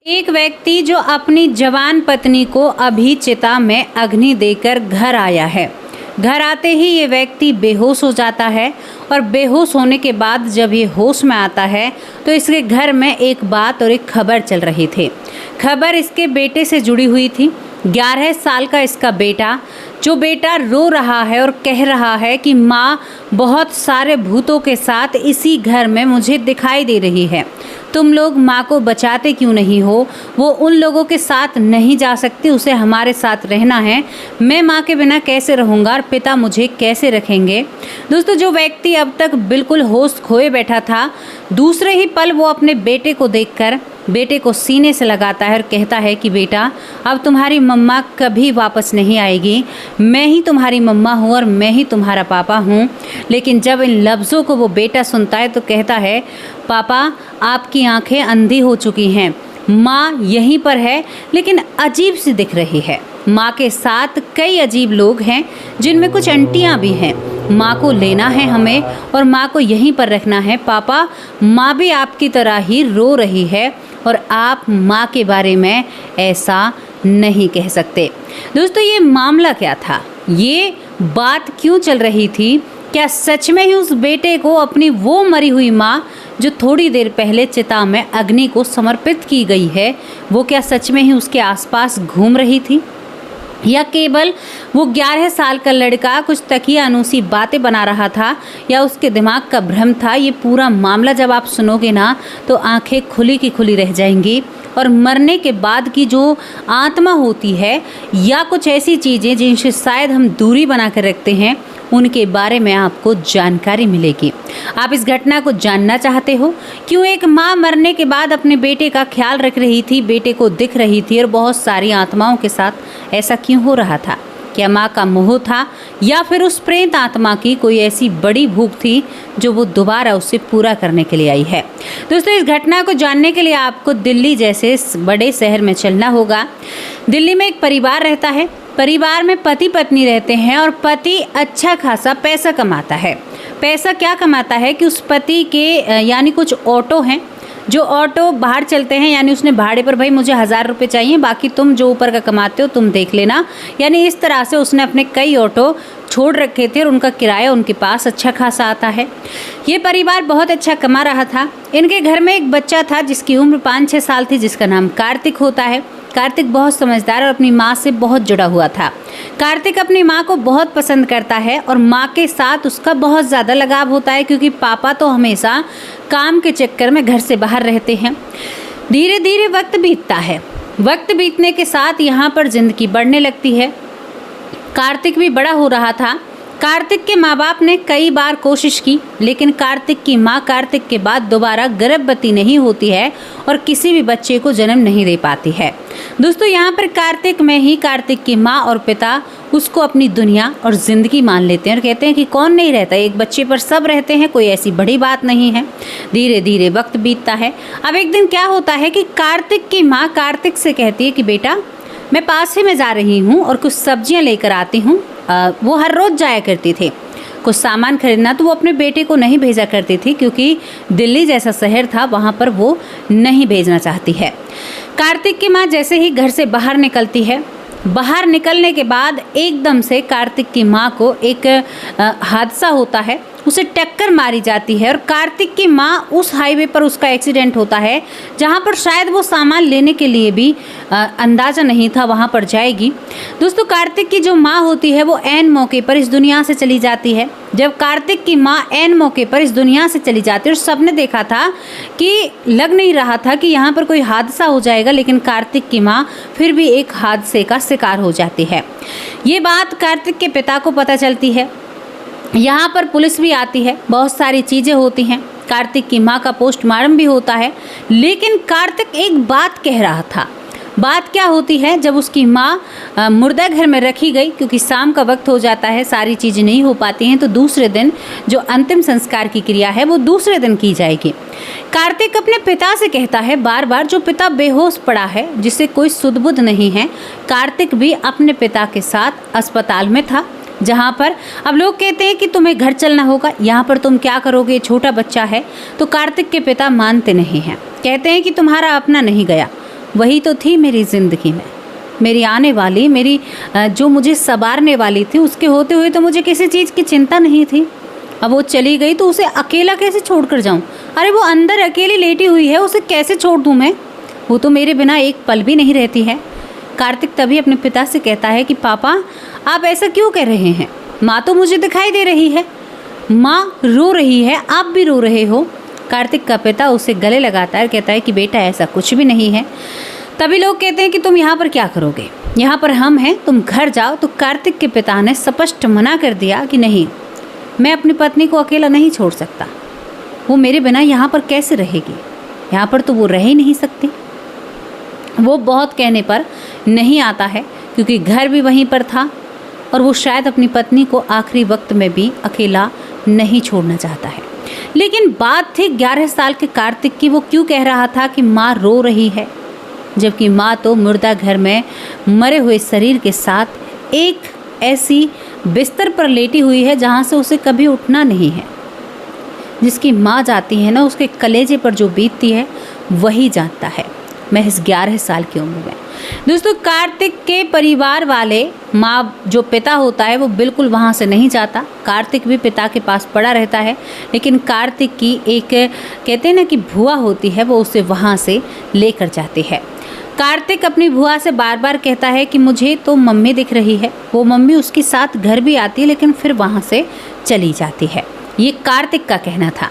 एक व्यक्ति जो अपनी जवान पत्नी को अभी चिता में अग्नि देकर घर आया है। घर आते ही ये व्यक्ति बेहोश हो जाता है और बेहोश होने के बाद जब ये होश में आता है तो इसके घर में एक बात और एक खबर चल रही थी। खबर इसके बेटे से जुड़ी हुई थी। 11 साल का इसका बेटा, जो बेटा रो रहा है और कह रहा है कि माँ बहुत सारे भूतों के साथ इसी घर में मुझे दिखाई दे रही है, तुम लोग माँ को बचाते क्यों नहीं हो? वो उन लोगों के साथ नहीं जा सकती, उसे हमारे साथ रहना है। मैं माँ के बिना कैसे रहूँगा और पिता मुझे कैसे रखेंगे? दोस्तों, जो व्यक्ति अब तक बिल्कुल होश खोए बैठा था, दूसरे ही पल वो अपने बेटे को देखकर बेटे को सीने से लगाता है और कहता है कि बेटा, अब तुम्हारी मम्मा कभी वापस नहीं आएगी। मैं ही तुम्हारी मम्मा हूँ और मैं ही तुम्हारा पापा हूँ। लेकिन जब इन लफ्ज़ों को वो बेटा सुनता है तो कहता है, पापा आपकी आंखें अंधी हो चुकी हैं, माँ यहीं पर है लेकिन अजीब सी दिख रही है। माँ के साथ कई अजीब लोग हैं जिनमें कुछ आंटियाँ भी हैं। माँ को लेना है हमें और माँ को यहीं पर रखना है। पापा, माँ भी आपकी तरह ही रो रही है और आप माँ के बारे में ऐसा नहीं कह सकते। दोस्तों, ये मामला क्या था? ये बात क्यों चल रही थी? क्या सच में ही उस बेटे को अपनी वो मरी हुई माँ जो थोड़ी देर पहले चिता में अग्नि को समर्पित की गई है, वो क्या सच में ही उसके आसपास घूम रही थी? या केवल वो 11 साल का लड़का कुछ तकिया अनुसी बातें बना रहा था, या उसके दिमाग का भ्रम था? ये पूरा मामला जब आप सुनोगे ना तो आंखें खुली की खुली रह जाएंगी। और मरने के बाद की जो आत्मा होती है या कुछ ऐसी चीज़ें जिनसे शायद हम दूरी बना कर रखते हैं, उनके बारे में आपको जानकारी मिलेगी। आप इस घटना को जानना चाहते हो? क्यों एक माँ मरने के बाद अपने बेटे का ख्याल रख रही थी, बेटे को दिख रही थी और बहुत सारी आत्माओं के साथ ऐसा क्यों हो रहा था? क्या माँ का मोह था या फिर उस प्रेत आत्मा की कोई ऐसी बड़ी भूख थी जो वो दोबारा उसे पूरा करने के लिए आई है? दोस्तों, इस घटना को जानने के लिए आपको दिल्ली जैसे बड़े शहर में चलना होगा। दिल्ली में एक परिवार रहता है। परिवार में पति पत्नी रहते हैं और पति अच्छा खासा पैसा कमाता है। पैसा क्या कमाता है कि उस पति के यानी कुछ ऑटो हैं, जो ऑटो बाहर चलते हैं, यानी उसने भाड़े पर, भाई मुझे 1000 रुपये चाहिए, बाकी तुम जो ऊपर का कमाते हो तुम देख लेना। यानी इस तरह से उसने अपने कई ऑटो छोड़ रखे थे और उनका किराया उनके पास अच्छा खासा आता है। ये परिवार बहुत अच्छा कमा रहा था। इनके घर में एक बच्चा था जिसकी उम्र 5-6 साल थी, जिसका नाम कार्तिक होता है। कार्तिक बहुत समझदार और अपनी माँ से बहुत जुड़ा हुआ था। कार्तिक अपनी माँ को बहुत पसंद करता है और माँ के साथ उसका बहुत ज़्यादा लगाव होता है, क्योंकि पापा तो हमेशा काम के चक्कर में घर से बाहर रहते हैं। धीरे धीरे वक्त बीतता है। वक्त बीतने के साथ यहाँ पर ज़िंदगी बढ़ने लगती है। कार्तिक भी बड़ा हो रहा था। कार्तिक के माँ बाप ने कई बार कोशिश की, लेकिन कार्तिक की माँ कार्तिक के बाद दोबारा गर्भवती नहीं होती है और किसी भी बच्चे को जन्म नहीं दे पाती है। दोस्तों, यहाँ पर कार्तिक में ही कार्तिक की माँ और पिता उसको अपनी दुनिया और ज़िंदगी मान लेते हैं और कहते हैं कि कौन नहीं रहता, एक बच्चे पर सब रहते हैं, कोई ऐसी बड़ी बात नहीं है। धीरे धीरे वक्त बीतता है। अब एक दिन क्या होता है कि कार्तिक की माँ कार्तिक से कहती है कि बेटा, मैं पास ही में जा रही हूँ और कुछ सब्जियाँ लेकर आती हूँ। वो हर रोज़ जाया करती थी कुछ सामान खरीदना, तो वो अपने बेटे को नहीं भेजा करती थी क्योंकि दिल्ली जैसा शहर था, वहाँ पर वो नहीं भेजना चाहती है। कार्तिक की माँ जैसे ही घर से बाहर निकलती है, बाहर निकलने के बाद एकदम से कार्तिक की माँ को एक हादसा होता है, उसे टक्कर मारी जाती है और कार्तिक की माँ उस हाईवे पर उसका एक्सीडेंट होता है जहाँ पर शायद वो सामान लेने के लिए भी अंदाज़ा नहीं था वहाँ पर जाएगी। दोस्तों, कार्तिक की जो माँ होती है वो ऐन मौके पर इस दुनिया से चली जाती है। जब कार्तिक की माँ ऐन मौके पर इस दुनिया से चली जाती है और सबने देखा था कि लग नहीं रहा था कि यहाँ पर कोई हादसा हो जाएगा, लेकिन कार्तिक की माँ फिर भी एक हादसे का शिकार हो जाती है। ये बात कार्तिक के पिता को पता चलती है। यहाँ पर पुलिस भी आती है, बहुत सारी चीज़ें होती हैं। कार्तिक की माँ का पोस्टमार्टम भी होता है, लेकिन कार्तिक एक बात कह रहा था। बात क्या होती है? जब उसकी माँ मुर्दा घर में रखी गई, क्योंकि शाम का वक्त हो जाता है, सारी चीज़ें नहीं हो पाती हैं, तो दूसरे दिन जो अंतिम संस्कार की क्रिया है वो दूसरे दिन की जाएगी। कार्तिक अपने पिता से कहता है बार बार, जो पिता बेहोश पड़ा है, जिसे कोई सुध बुध नहीं है। कार्तिक भी अपने पिता के साथ अस्पताल में था, जहाँ पर अब लोग कहते हैं कि तुम्हें घर चलना होगा, यहाँ पर तुम क्या करोगे, छोटा बच्चा है। तो कार्तिक के पिता मानते नहीं हैं, कहते हैं कि तुम्हारा अपना नहीं गया, वही तो थी मेरी ज़िंदगी में, मेरी आने वाली, मेरी जो मुझे संवारने वाली थी, उसके होते हुए तो मुझे किसी चीज़ की चिंता नहीं थी। अब वो चली गई तो उसे अकेला कैसे छोड़ कर जाऊँ? अरे वो अंदर अकेली लेटी हुई है, उसे कैसे छोड़ दूँ मैं? वो तो मेरे बिना एक पल भी नहीं रहती है। कार्तिक तभी अपने पिता से कहता है कि पापा आप ऐसा क्यों कह रहे हैं? माँ तो मुझे दिखाई दे रही है, माँ रो रही है, आप भी रो रहे हो। कार्तिक का पिता उसे गले लगाता है, कहता है कि बेटा ऐसा कुछ भी नहीं है। तभी लोग कहते हैं कि तुम यहाँ पर क्या करोगे, यहाँ पर हम हैं, तुम घर जाओ। तो कार्तिक के पिता ने स्पष्ट मना कर दिया कि नहीं, मैं अपनी पत्नी को अकेला नहीं छोड़ सकता, वो मेरे बिना यहाँ पर कैसे रहेगी, यहाँ पर तो वो रह ही नहीं सकती। वो बहुत कहने पर नहीं आता है क्योंकि घर भी वहीं पर था और वो शायद अपनी पत्नी को आखिरी वक्त में भी अकेला नहीं छोड़ना चाहता है। लेकिन बात थी 11 साल के कार्तिक की। वो क्यों कह रहा था कि माँ रो रही है, जबकि माँ तो मुर्दा घर में मरे हुए शरीर के साथ एक ऐसी बिस्तर पर लेटी हुई है जहाँ से उसे कभी उठना नहीं है। जिसकी माँ जाती है ना, उसके कलेजे पर जो बीतती है वही जानता है, महज 11 साल की उम्र में। दोस्तों, कार्तिक के परिवार वाले, माँ जो पिता होता है वो बिल्कुल वहाँ से नहीं जाता। कार्तिक भी पिता के पास पड़ा रहता है, लेकिन कार्तिक की एक कहते हैं ना कि भुआ होती है, वो उसे वहाँ से लेकर जाती है। कार्तिक अपनी भुआ से बार बार कहता है कि मुझे तो मम्मी दिख रही है। वो मम्मी उसके साथ घर भी आती है लेकिन फिर वहाँ से चली जाती है। ये कार्तिक का कहना था।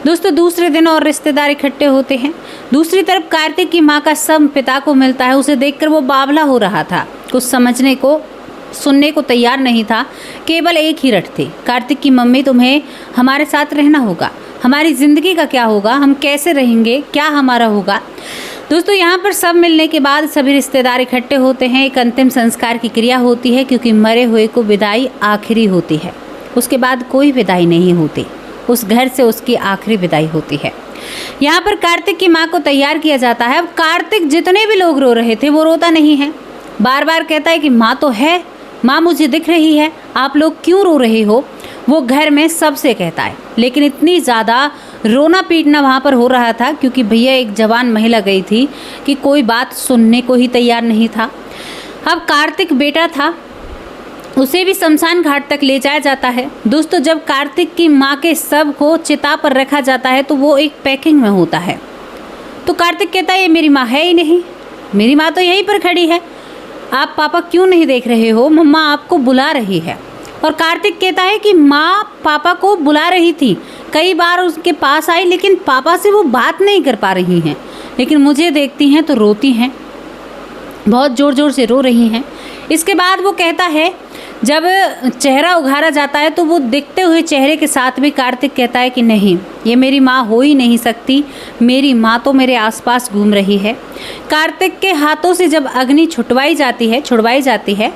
दोस्तों, दूसरे दिन और रिश्तेदार इकट्ठे होते हैं। दूसरी तरफ कार्तिक की माँ का सब पिता को मिलता है। उसे देखकर वो बावला हो रहा था, कुछ समझने को सुनने को तैयार नहीं था। केवल एक ही रट थी, कार्तिक की मम्मी तुम्हें हमारे साथ रहना होगा, हमारी ज़िंदगी का क्या होगा, हम कैसे रहेंगे, क्या हमारा होगा। दोस्तों, यहाँ पर सब मिलने के बाद सभी रिश्तेदार इकट्ठे होते हैं। एक अंतिम संस्कार की क्रिया होती है क्योंकि मरे हुए को विदाई आखिरी होती है, उसके बाद कोई विदाई नहीं होती। उस घर से उसकी आखिरी विदाई होती है। यहाँ पर कार्तिक की माँ को तैयार किया जाता है। अब कार्तिक जितने भी लोग रो रहे थे वो रोता नहीं है, बार बार कहता है कि माँ तो है, माँ मुझे दिख रही है, आप लोग क्यों रो रहे हो। वो घर में सबसे कहता है, लेकिन इतनी ज़्यादा रोना पीटना वहाँ पर हो रहा था क्योंकि भैया एक जवान महिला गई थी कि कोई बात सुनने को ही तैयार नहीं था। अब कार्तिक बेटा था, उसे भी शमशान घाट तक ले जाया जाता है। दोस्तों, जब कार्तिक की माँ के शव को चिता पर रखा जाता है तो वो एक पैकिंग में होता है। तो कार्तिक कहता है ये मेरी माँ है ही नहीं, मेरी माँ तो यहीं पर खड़ी है, आप पापा क्यों नहीं देख रहे हो, मम्मा आपको बुला रही है। और कार्तिक कहता है कि माँ पापा को बुला रही थी, कई बार उसके पास आई लेकिन पापा से वो बात नहीं कर पा रही हैं, लेकिन मुझे देखती हैं तो रोती हैं, बहुत ज़ोर ज़ोर से रो रही हैं। इसके बाद वो कहता है, जब चेहरा उघाड़ा जाता है तो वो दिखते हुए चेहरे के साथ भी कार्तिक कहता है कि नहीं, ये मेरी माँ हो ही नहीं सकती, मेरी माँ तो मेरे आसपास घूम रही है। कार्तिक के हाथों से जब अग्नि छुड़वाई जाती है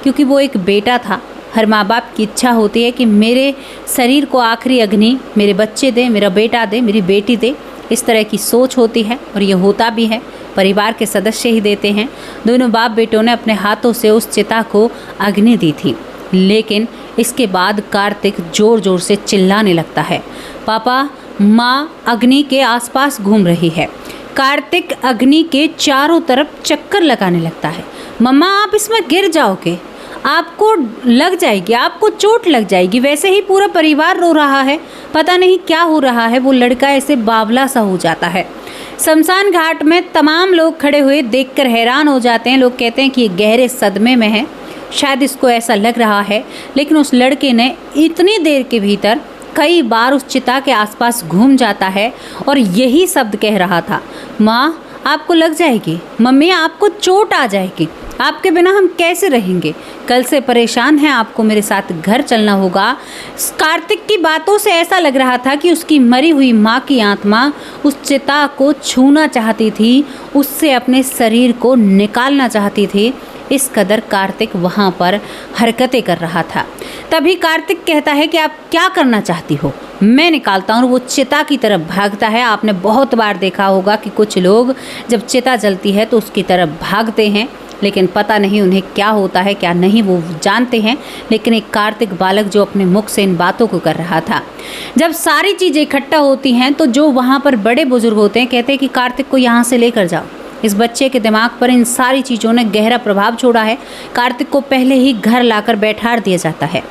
क्योंकि वो एक बेटा था। हर माँ बाप की इच्छा होती है कि मेरे शरीर को आखिरी अग्नि मेरे बच्चे दे, मेरा बेटा दे, मेरी बेटी दे, इस तरह की सोच होती है और ये होता भी है। परिवार के सदस्य ही देते हैं। दोनों बाप बेटों ने अपने हाथों से उस चिता को अग्नि दी थी, लेकिन इसके बाद कार्तिक ज़ोर ज़ोर से चिल्लाने लगता है, पापा माँ अग्नि के आसपास घूम रही है। कार्तिक अग्नि के चारों तरफ चक्कर लगाने लगता है। मम्मा आप इसमें गिर जाओगे, आपको लग जाएगी, आपको चोट लग जाएगी। वैसे ही पूरा परिवार रो रहा है, पता नहीं क्या हो रहा है। वो लड़का ऐसे बावला सा हो जाता है। शमशान घाट में तमाम लोग खड़े हुए देखकर हैरान हो जाते हैं। लोग कहते हैं कि ये गहरे सदमे में है, शायद इसको ऐसा लग रहा है। लेकिन उस लड़के ने इतनी देर के भीतर कई बार उस चिता के आसपास घूम जाता है और यही शब्द कह रहा था, माँ आपको लग जाएगी, मम्मी आपको चोट आ जाएगी, आपके बिना हम कैसे रहेंगे, कल से परेशान हैं, आपको मेरे साथ घर चलना होगा। कार्तिक की बातों से ऐसा लग रहा था कि उसकी मरी हुई माँ की आत्मा उस चिता को छूना चाहती थी, उससे अपने शरीर को निकालना चाहती थी। इस कदर कार्तिक वहाँ पर हरकतें कर रहा था। तभी कार्तिक कहता है कि आप क्या करना चाहती हो, मैं निकालता हूँ। वो चिता की तरफ भागता है। आपने बहुत बार देखा होगा कि कुछ लोग जब चिता जलती है तो उसकी तरफ भागते हैं, लेकिन पता नहीं उन्हें क्या होता है क्या नहीं, वो जानते हैं। लेकिन एक कार्तिक बालक जो अपने मुख से इन बातों को कर रहा था। जब सारी चीज़ें इकट्ठा होती हैं तो जो वहाँ पर बड़े बुजुर्ग होते हैं कहते हैं कि कार्तिक को यहाँ से लेकर जाओ, इस बच्चे के दिमाग पर इन सारी चीज़ों ने गहरा प्रभाव छोड़ा है। कार्तिक को पहले ही घर लाकर बैठाड़ दिया जाता है।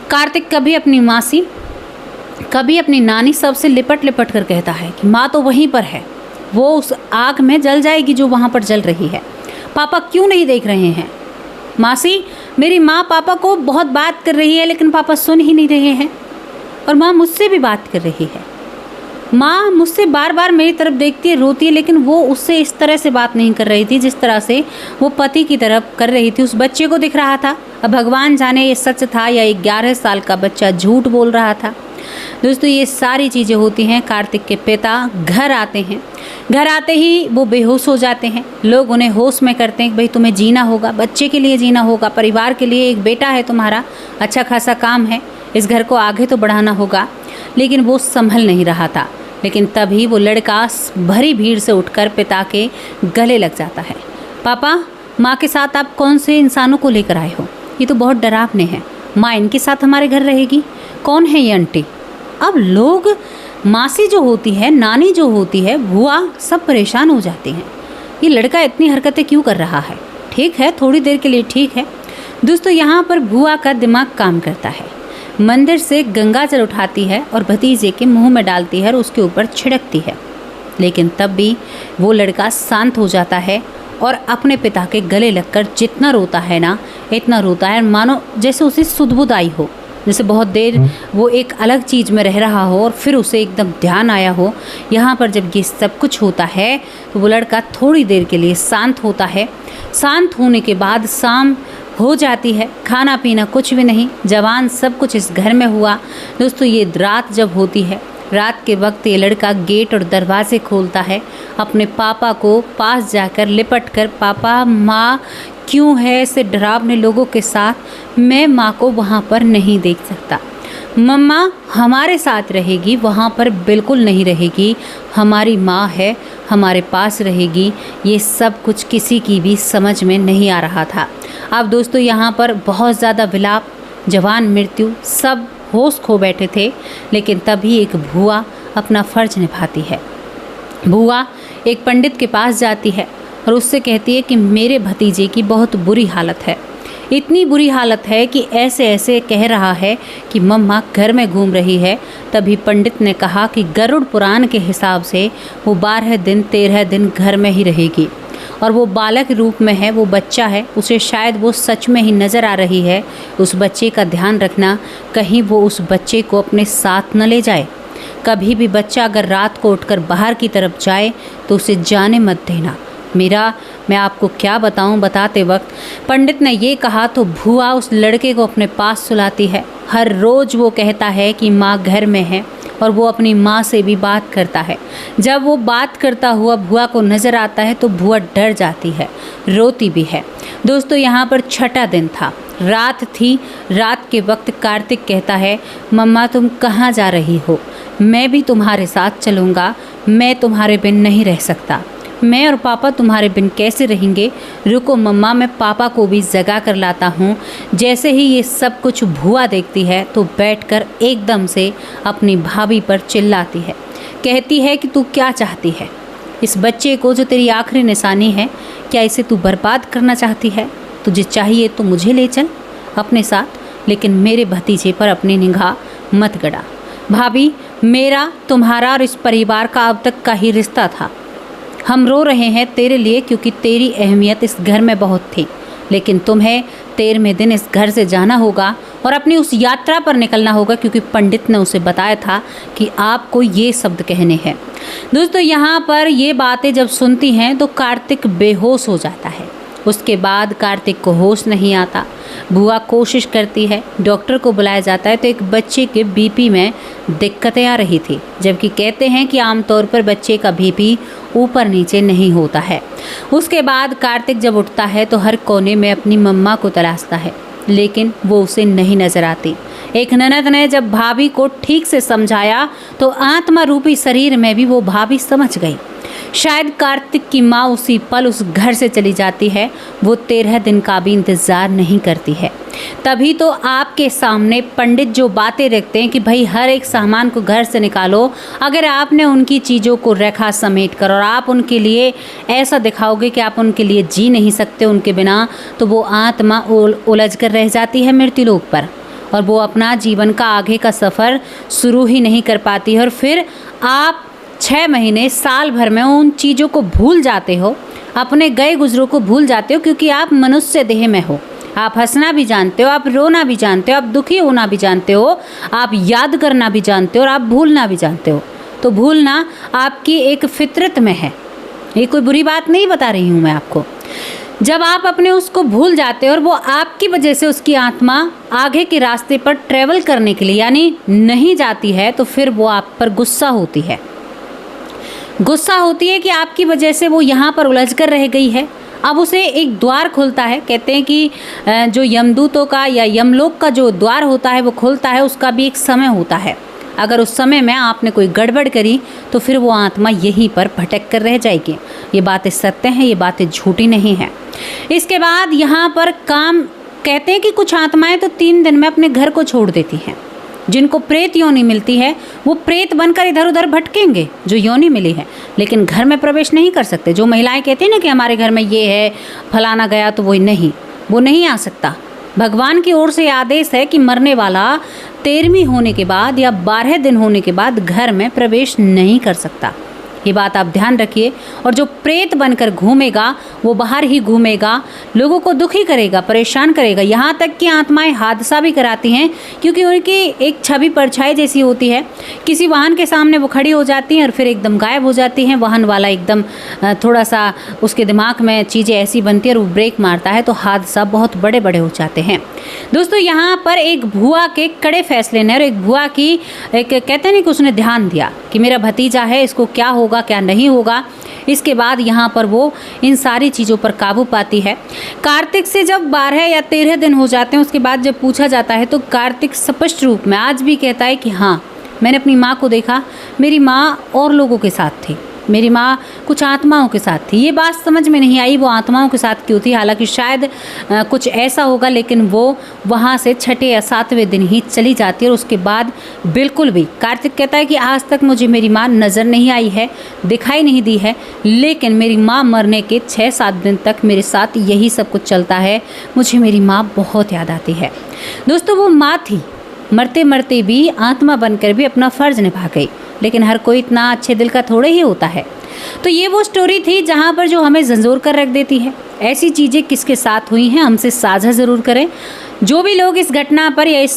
कार्तिक कभी अपनी मासी, कभी अपनी नानी, सबसे लिपट लिपट कर कहता है कि माँ तो वहीं पर है, वो उस आग में जल जाएगी जो वहाँ पर जल रही है। पापा क्यों नहीं देख रहे हैं? मासी, मेरी माँ पापा को बहुत बात कर रही है लेकिन पापा सुन ही नहीं रहे हैं। और माँ मुझसे भी बात कर रही है, माँ मुझसे बार बार मेरी तरफ देखती है, रोती है, लेकिन वो उससे इस तरह से बात नहीं कर रही थी जिस तरह से वो पति की तरफ कर रही थी। उस बच्चे को दिख रहा था। अब भगवान जाने ये सच था या 11 साल का बच्चा झूठ बोल रहा था। दोस्तों, ये सारी चीज़ें होती हैं। कार्तिक के पिता घर आते हैं। घर आते ही वो बेहोश हो जाते हैं। लोग उन्हें होश में करते हैं कि भाई तुम्हें जीना होगा, बच्चे के लिए जीना होगा, परिवार के लिए, एक बेटा है तुम्हारा, अच्छा खासा काम है, इस घर को आगे तो बढ़ाना होगा। लेकिन वो संभल नहीं रहा था। लेकिन तभी वो लड़का भरी भीड़ से उठकर पिता के गले लग जाता है। पापा, माँ के साथ आप कौन से इंसानों को लेकर आए हो? ये तो बहुत डरावने हैं। माँ इनके साथ हमारे घर रहेगी? कौन है ये आंटी? अब लोग, मासी जो होती है, नानी जो होती है, बुआ, सब परेशान हो जाते हैं। ये लड़का इतनी हरकतें क्यों कर रहा है? ठीक है, थोड़ी देर के लिए ठीक है। दोस्तों, यहाँ पर बुआ का दिमाग काम करता है। मंदिर से गंगा जल उठाती है और भतीजे के मुंह में डालती है और उसके ऊपर छिड़कती है। लेकिन तब भी वो लड़का शांत हो जाता है और अपने पिता के गले लगकर जितना रोता है ना, इतना रोता है मानो जैसे उसे सुध-बुध आई हो, जैसे बहुत देर वो एक अलग चीज़ में रह रहा हो और फिर उसे एकदम ध्यान आया हो। यहाँ पर जब ये सब कुछ होता है तो वो लड़का थोड़ी देर के लिए शांत होता है। शांत होने के बाद शाम हो जाती है, खाना पीना कुछ भी नहीं, जवान सब कुछ इस घर में हुआ। दोस्तों, ये रात जब होती है, रात के वक्त ये लड़का गेट और दरवाजे खोलता है, अपने पापा को पास जाकर लिपट कर, पापा, माँ क्यों है ऐसे डरावने लोगों के साथ? मैं माँ को वहाँ पर नहीं देख सकता। मम्मा हमारे साथ रहेगी, वहाँ पर बिल्कुल नहीं रहेगी। हमारी माँ है, हमारे पास रहेगी। ये सब कुछ किसी की भी समझ में नहीं आ रहा था। अब दोस्तों, यहाँ पर बहुत ज़्यादा विलाप, जवान मृत्यु, सब होश खो बैठे थे। लेकिन तभी एक भूआ अपना फ़र्ज निभाती है। भूआ एक पंडित के पास जाती है और उससे कहती है कि मेरे भतीजे की बहुत बुरी हालत है। इतनी बुरी हालत है कि ऐसे ऐसे कह रहा है कि मम्मा घर में घूम रही है। तभी पंडित ने कहा कि गरुड़ पुराण के हिसाब से वो 12 दिन 13 दिन घर में ही रहेगी और वो बालक रूप में है, वो बच्चा है, उसे शायद वो सच में ही नज़र आ रही है। उस बच्चे का ध्यान रखना, कहीं वो उस बच्चे को अपने साथ न ले जाए। कभी भी बच्चा अगर रात को उठकर बाहर की तरफ जाए तो उसे जाने मत देना। मैं आपको क्या बताऊं, बताते वक्त पंडित ने ये कहा तो भूआ उस लड़के को अपने पास सुलाती है। हर रोज़ वो कहता है कि माँ घर में है और वो अपनी माँ से भी बात करता है। जब वो बात करता हुआ भूआ को नज़र आता है तो भूआ डर जाती है, रोती भी है। दोस्तों, यहाँ पर छठा दिन था, रात थी। रात के वक्त कार्तिक कहता है, मम्मा तुम कहाँ जा रही हो? मैं भी तुम्हारे साथ चलूँगा, मैं तुम्हारे बिन नहीं रह सकता। मैं और पापा तुम्हारे बिन कैसे रहेंगे? रुको मम्मा, मैं पापा को भी जगा कर लाता हूँ। जैसे ही ये सब कुछ भूआ देखती है तो बैठकर एकदम से अपनी भाभी पर चिल्लाती है। कहती है कि तू क्या चाहती है? इस बच्चे को जो तेरी आखिरी निशानी है, क्या इसे तू बर्बाद करना चाहती है? तुझे चाहिए तो मुझे ले चल अपने साथ, लेकिन मेरे भतीजे पर अपनी निगाह मत गड़ा। भाभी, मेरा तुम्हारा और इस परिवार का अब तक का ही रिश्ता था। हम रो रहे हैं तेरे लिए क्योंकि तेरी अहमियत इस घर में बहुत थी। लेकिन तुम्हें 13वें दिन इस घर से जाना होगा और अपनी उस यात्रा पर निकलना होगा, क्योंकि पंडित ने उसे बताया था कि आपको ये शब्द कहने हैं। दोस्तों, यहाँ पर ये बातें जब सुनती हैं तो कार्तिक बेहोश हो जाता है। उसके बाद कार्तिक को होश नहीं आता। बुआ कोशिश करती है, डॉक्टर को बुलाया जाता है तो एक बच्चे के बीपी में दिक्कतें आ रही थी, जबकि कहते हैं कि आमतौर पर बच्चे का बीपी ऊपर नीचे नहीं होता है। उसके बाद कार्तिक जब उठता है तो हर कोने में अपनी मम्मा को तलाशता है, लेकिन वो उसे नहीं नज़र आती। एक ननद ने जब भाभी को ठीक से समझाया तो आत्मा रूपी शरीर में भी वो भाभी समझ गई। शायद कार्तिक की माँ उसी पल उस घर से चली जाती है, वो 13 दिन का भी इंतज़ार नहीं करती है। तभी तो आपके सामने पंडित जो बातें रखते हैं कि भाई हर एक सामान को घर से निकालो, अगर आपने उनकी चीज़ों को रखा समेट कर और आप उनके लिए ऐसा दिखाओगे कि आप उनके लिए जी नहीं सकते उनके बिना, तो वो आत्मा उलझ कर रह जाती है मृत्युलोक पर और वो अपना जीवन का आगे का सफ़र शुरू ही नहीं कर पाती है। और फिर आप 6 महीने साल भर में उन चीज़ों को भूल जाते हो, अपने गए गुजरों को भूल जाते हो, क्योंकि आप मनुष्य देह में हो। आप हंसना भी जानते हो, आप रोना भी जानते हो, आप दुखी होना भी जानते हो, आप याद करना भी जानते हो और आप भूलना भी जानते हो। तो भूलना आपकी एक फितरत में है, ये कोई बुरी बात नहीं बता रही हूँ मैं आपको। जब आप अपने उसको भूल जाते हो और वो आपकी वजह से उसकी आत्मा आगे के रास्ते पर ट्रैवल करने के लिए यानी नहीं जाती है, तो फिर वो आप पर गुस्सा होती है। गुस्सा होती है कि आपकी वजह से वो यहाँ पर उलझ कर रह गई है। अब उसे एक द्वार खुलता है, कहते हैं कि जो यमदूतों का या यमलोक का जो द्वार होता है वो खुलता है, उसका भी एक समय होता है। अगर उस समय में आपने कोई गड़बड़ करी तो फिर वो आत्मा यहीं पर भटक कर रह जाएगी। ये बातें सत्य हैं, ये बातें झूठी नहीं हैं। इसके बाद यहाँ पर काम कहते हैं कि कुछ आत्माएं तो 3 दिन में अपने घर को छोड़ देती हैं। जिनको प्रेत योनि मिलती है वो प्रेत बनकर इधर उधर भटकेंगे जो योनि मिली है, लेकिन घर में प्रवेश नहीं कर सकते। जो महिलाएं कहती हैं ना कि हमारे घर में ये है, फलाना गया, तो वो नहीं आ सकता। भगवान की ओर से आदेश है कि मरने वाला 13वीं होने के बाद या 12 दिन होने के बाद घर में प्रवेश नहीं कर सकता। ये बात आप ध्यान रखिए। और जो प्रेत बनकर घूमेगा वो बाहर ही घूमेगा, लोगों को दुखी करेगा, परेशान करेगा। यहाँ तक कि आत्माएं हादसा भी कराती हैं, क्योंकि उनकी एक छवि परछाई जैसी होती है। किसी वाहन के सामने वो खड़ी हो जाती हैं और फिर एकदम गायब हो जाती हैं। वाहन वाला एकदम थोड़ा सा उसके दिमाग में चीज़ें ऐसी बनती है और वो ब्रेक मारता है, तो हादसा बहुत बड़े बड़े हो जाते हैं। दोस्तों, यहाँ पर एक भुआ के कड़े फैसले ने और एक भुआ की एक कहते हैं कि उसने ध्यान दिया कि मेरा भतीजा है, इसको क्या होगा क्या नहीं होगा। इसके बाद यहाँ पर वो इन सारी चीज़ों पर काबू पाती है। कार्तिक से जब 12 या 13 दिन हो जाते हैं, उसके बाद जब पूछा जाता है तो कार्तिक स्पष्ट रूप में आज भी कहता है कि हाँ, मैंने अपनी माँ को देखा, मेरी माँ और लोगों के साथ थी, मेरी माँ कुछ आत्माओं के साथ थी। ये बात समझ में नहीं आई वो आत्माओं के साथ क्यों थी, हालांकि शायद कुछ ऐसा होगा, लेकिन वो वहाँ से 6ठे या 7वें दिन ही चली जाती है। और उसके बाद बिल्कुल भी कार्तिक कहता है कि आज तक मुझे मेरी माँ नज़र नहीं आई है, दिखाई नहीं दी है, लेकिन मेरी माँ मरने के 6-7 दिन तक मेरे साथ यही सब कुछ चलता है। मुझे मेरी माँ बहुत याद आती है। दोस्तों, वो माँ थी, मरते मरते भी आत्मा बनकर भी अपना फ़र्ज़ निभा गई, लेकिन हर कोई इतना अच्छे दिल का थोड़े ही होता है। तो ये वो स्टोरी थी जहाँ पर जो हमें झंझोर कर रख देती है। ऐसी चीज़ें किसके साथ हुई हैं हमसे साझा ज़रूर करें। जो भी लोग इस घटना पर या इस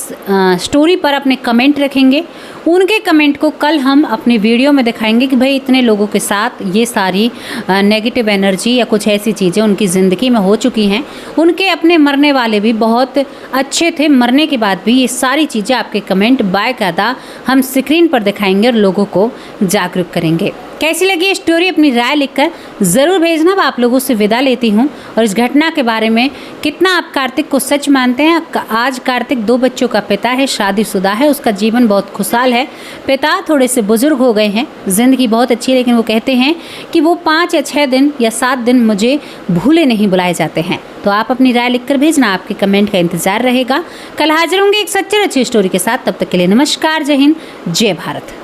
स्टोरी पर अपने कमेंट रखेंगे, उनके कमेंट को कल हम अपने वीडियो में दिखाएंगे कि भाई इतने लोगों के साथ ये सारी नेगेटिव एनर्जी या कुछ ऐसी चीज़ें उनकी ज़िंदगी में हो चुकी हैं। उनके अपने मरने वाले भी बहुत अच्छे थे, मरने के बाद भी ये सारी चीज़ें आपके कमेंट बाकायदा हम स्क्रीन पर दिखाएंगे और लोगों को जागरूक करेंगे। कैसी लगी ये स्टोरी अपनी राय लिखकर ज़रूर भेजना। मैं आप लोगों से विदा लेती हूँ। और इस घटना के बारे में कितना आप कार्तिक को सच मानते हैं? आज कार्तिक 2 बच्चों का पिता है, शादीशुदा है, उसका जीवन बहुत खुशहाल है। पिता थोड़े से बुजुर्ग हो गए हैं, ज़िंदगी बहुत अच्छी है, लेकिन वो कहते हैं कि वो 5 या 6 दिन या 7 दिन मुझे भूले नहीं बुलाए जाते हैं। तो आप अपनी राय लिखकर भेजना, आपके कमेंट का इंतज़ार रहेगा। कल हाजिर होंगे एक सच्ची अच्छी स्टोरी के साथ। तब तक के लिए नमस्कार, जय हिंद, जय भारत।